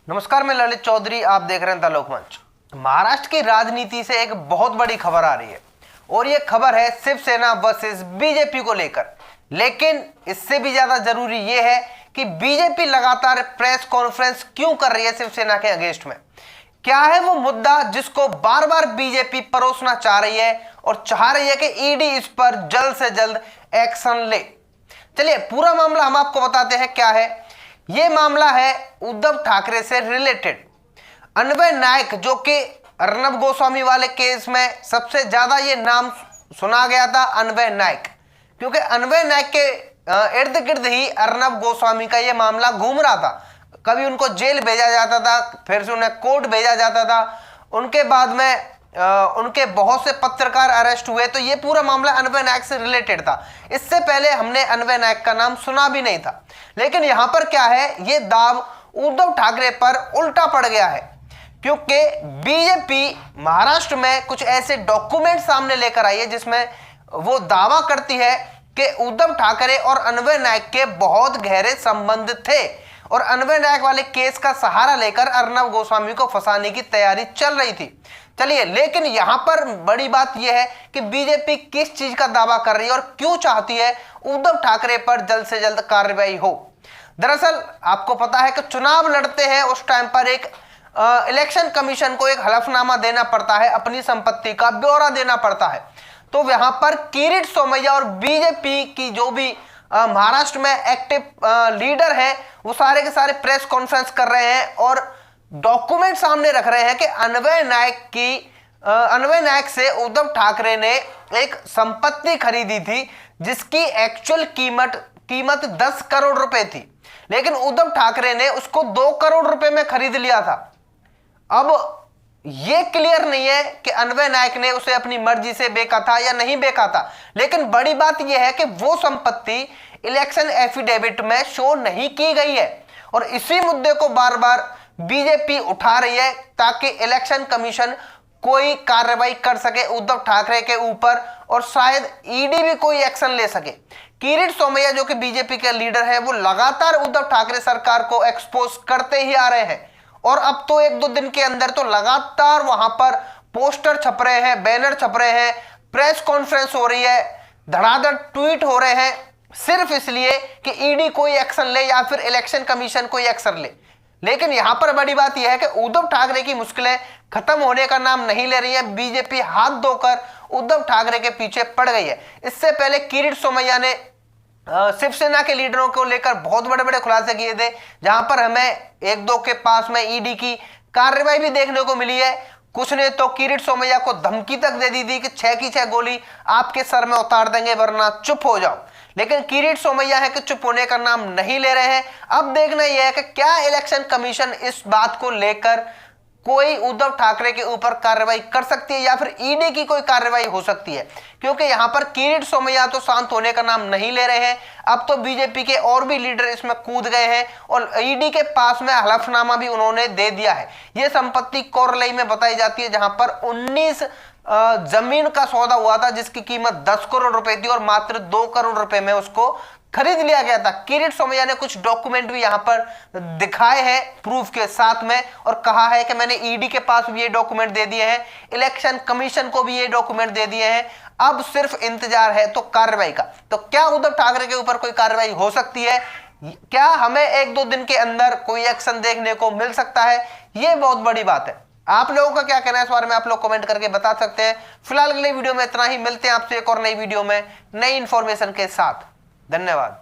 नमस्कार, मैं ललित चौधरी। आप देख रहे हैं द लोकमंच। महाराष्ट्र की राजनीति से एक बहुत बड़ी खबर आ रही है और ये खबर है शिवसेना वर्सेस बीजेपी को लेकर। लेकिन इससे भी ज्यादा जरूरी ये है कि बीजेपी लगातार प्रेस कॉन्फ्रेंस क्यों कर रही है शिवसेना के अगेंस्ट में। क्या है वो मुद्दा जिसको बार बार बीजेपी परोसना चाह रही है और चाह रही है कि ईडी इस पर जल्द से जल्द एक्शन ले। चलिए पूरा मामला हम आपको बताते हैं क्या है। ये मामला है उद्धव ठाकरे से रिलेटेड। अन्वय नायक, जो कि अर्नब गोस्वामी वाले केस में सबसे ज्यादा ये नाम सुना गया था, अन्वय नायक, क्योंकि अन्वय नायक के इर्द गिर्द ही अर्नब गोस्वामी का ये मामला घूम रहा था। कभी उनको जेल भेजा जाता था, फिर से उन्हें कोर्ट भेजा जाता था, उनके बाद में उनके बहुत से पत्रकार अरेस्ट हुए। तो ये पूरा मामला अन्वय नायक से रिलेटेड था। इससे पहले हमने अन्वय नायक का नाम सुना भी नहीं था। लेकिन यहां पर क्या है, ये दाव उद्धव ठाकरे पर उल्टा पड़ गया है, क्योंकि बीजेपी महाराष्ट्र में कुछ ऐसे डॉक्यूमेंट सामने लेकर आई है जिसमें वो दावा करती है कि उद्धव ठाकरे और अन्वय नायक के बहुत गहरे संबंध थे और अन्वय नायक वाले केस का सहारा लेकर अर्नब गोस्वामी को फंसाने की तैयारी चल रही थी। चलिए, लेकिन यहां पर बड़ी बात यह है कि बीजेपी किस चीज का दावा कर रही है और क्यों चाहती है उद्धव ठाकरे पर जल्द से जल्द कार्रवाई हो। दरअसल आपको पता है कि चुनाव लड़ते हैं उस टाइम पर एक इलेक्शन कमीशन को एक हलफनामा देना पड़ता है, अपनी संपत्ति का ब्यौरा देना पड़ता है। तो यहां पर किरीट सोमैया और बीजेपी की जो भी महाराष्ट्र में एक्टिव लीडर है वो सारे के सारे प्रेस कॉन्फ्रेंस कर रहे हैं और डॉक्यूमेंट सामने रख रहे हैं कि अन्वय नायक से उद्धव ठाकरे ने एक संपत्ति खरीदी थी जिसकी एक्चुअल कीमत 10 करोड़ रुपए थी, लेकिन उद्धव ठाकरे ने उसको 2 करोड़ रुपए में खरीद लिया था। अब यह क्लियर नहीं है कि अन्वय नायक ने उसे अपनी मर्जी से बेचा था या नहीं बेचा था, लेकिन बड़ी बात यह है कि वो संपत्ति इलेक्शन एफिडेविट में शो नहीं की गई है और इसी मुद्दे को बार बार बीजेपी उठा रही है ताकि इलेक्शन कमीशन कोई कार्रवाई कर सके उद्धव ठाकरे के ऊपर और शायद ईडी भी कोई एक्शन ले सके। किरीट सोमैया, जो कि बीजेपी के लीडर है, वो लगातार उद्धव ठाकरे सरकार को एक्सपोज करते ही आ रहे हैं और अब तो 1-2 दिन के अंदर तो लगातार वहां पर पोस्टर छप रहे हैं, बैनर छप रहे हैं, प्रेस कॉन्फ्रेंस हो रही है, धड़ाधड़ ट्वीट हो रहे हैं, सिर्फ इसलिए कि ईडी कोई एक्शन ले या फिर इलेक्शन कमीशन कोई एक्शन ले। लेकिन यहां पर बड़ी बात यह है कि उद्धव ठाकरे की मुश्किलें खत्म होने का नाम नहीं ले रही है। बीजेपी हाथ धोकर उद्धव ठाकरे के पीछे पड़ गई है। इससे पहले किरीट सोमैया ने शिवसेना के लीडरों को लेकर बहुत बड़े बड़े खुलासे किए थे, जहां पर हमें 1-2 के पास में ईडी की कार्रवाई भी देखने को मिली है। कुछ ने तो किरीट सोमैया को धमकी तक दे दी थी कि 6 की 6 गोली आपके सर में उतार देंगे वरना चुप हो जाओ। लेकिन किरीट सोमैया है कि चुप होने का नाम नहीं ले रहे हैं। अब देखना यह है कि क्या इलेक्शन कमीशन इस बात को लेकर कोई उद्धव ठाकरे के ऊपर कार्रवाई कर सकती है या फिर ईडी की कोई कार्रवाई हो सकती है, क्योंकि यहां पर किरीट सोमैया तो शांत होने का नाम नहीं ले रहे हैं। अब तो बीजेपी के और भी लीडर इसमें कूद गए हैं और ईडी के पास में हलफनामा भी उन्होंने दे दिया है। यह संपत्ति कोरलई में बताई जाती है, जहां पर 19 जमीन का सौदा हुआ था जिसकी कीमत 10 करोड़ रुपए थी और मात्र 2 करोड़ रुपए में उसको खरीद लिया गया था। किरीट सोमैया ने कुछ डॉक्यूमेंट भी यहां पर दिखाए हैं प्रूफ के साथ में और कहा है कि मैंने ईडी के पास भी ये डॉक्यूमेंट दे दिए हैं, इलेक्शन कमीशन को भी ये डॉक्यूमेंट दे दिए हैं। अब सिर्फ इंतजार है तो कार्रवाई का। तो क्या उद्धव ठाकरे के ऊपर कोई कार्रवाई हो सकती है? क्या हमें 1-2 दिन के अंदर कोई एक्शन देखने को मिल सकता है? ये बहुत बड़ी बात है। आप लोगों का क्या कहना है इस बारे में आप लोग कमेंट करके बता सकते हैं। फिलहाल अगले वीडियो में इतना ही। मिलते हैं आपसे एक और नई वीडियो में नई इंफॉर्मेशन के साथ। धन्यवाद।